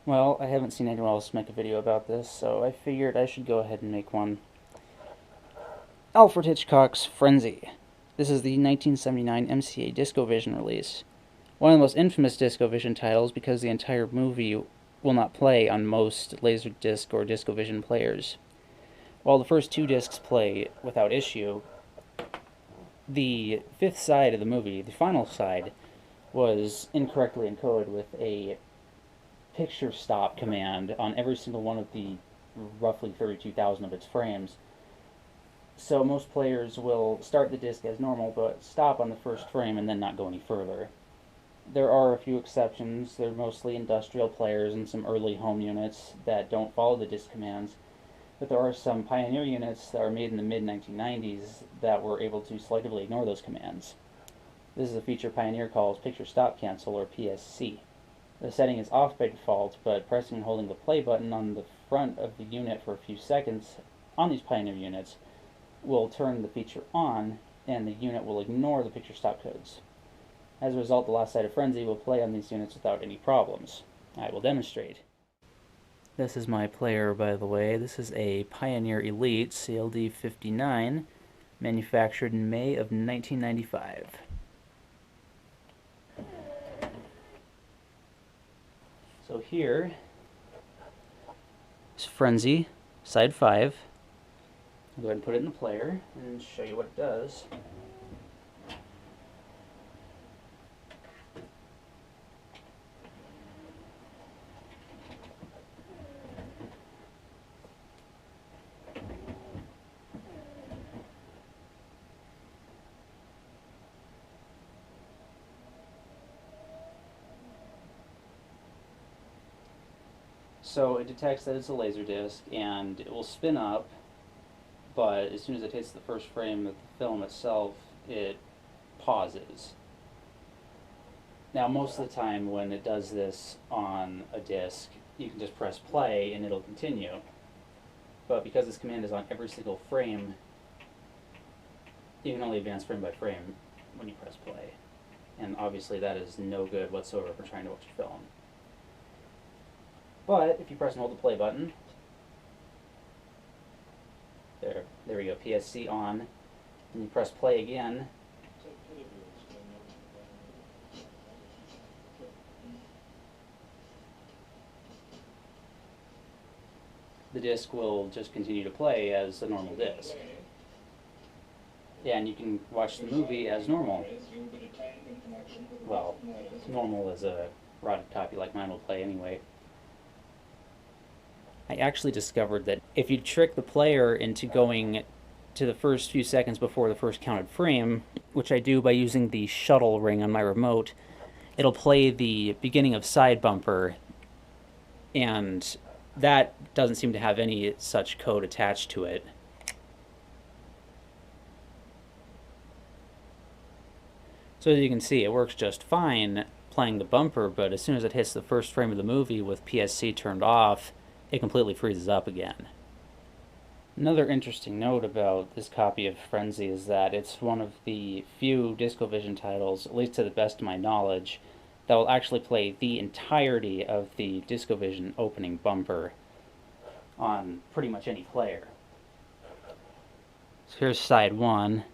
Well, I haven't seen anyone else make a video about this, so I figured I should go ahead and make one. Alfred Hitchcock's Frenzy. This is the 1979 MCA DiscoVision release. One of the most infamous DiscoVision titles because the entire movie will not play on most Laserdisc or DiscoVision players. While the first two discs play without issue, the fifth side of the movie, the final side, was incorrectly encoded with a picture stop command on every single one of the roughly 32,000 of its frames. So most players will start the disc as normal but stop on the first frame and then not go any further. There are a few exceptions. They're mostly industrial players and some early home units that don't follow the disc commands, but there are some Pioneer units that are made in the mid-1990s that were able to selectively ignore those commands. This is a feature Pioneer calls Picture Stop Cancel, or PSC. The setting is off by default, but pressing and holding the play button on the front of the unit for a few seconds on these Pioneer units will turn the feature on, and the unit will ignore the picture stop codes. As a result, the last side of Frenzy will play on these units without any problems. I will demonstrate. This is my player, by the way. This is a Pioneer Elite CLD 59, manufactured in May of 1995. So here is Frenzy, side 5. I'll go ahead and put it in the player and show you what it does. So it detects that it's a laser disc and it will spin up, but as soon as it hits the first frame of the film itself, it pauses. Now, most of the time when it does this on a disc, you can just press play and it'll continue. But because this command is on every single frame, you can only advance frame by frame when you press play. And obviously that is no good whatsoever for trying to watch a film. But if you press and hold the play button, there we go, PSC on, and you press play again, the disc will just continue to play as a normal disc. Yeah, and you can watch the movie as normal. Well, normal as a rotted copy like mine will play anyway. I actually discovered that if you trick the player into going to the first few seconds before the first counted frame, which I do by using the shuttle ring on my remote, it'll play the beginning of Side Bumper, and that doesn't seem to have any such code attached to it. So as you can see, it works just fine playing the bumper, but as soon as it hits the first frame of the movie with PSC turned off, it completely freezes up again. Another interesting note about this copy of Frenzy is that it's one of the few DiscoVision titles, at least to the best of my knowledge, that will actually play the entirety of the DiscoVision opening bumper on pretty much any player. So here's side 1.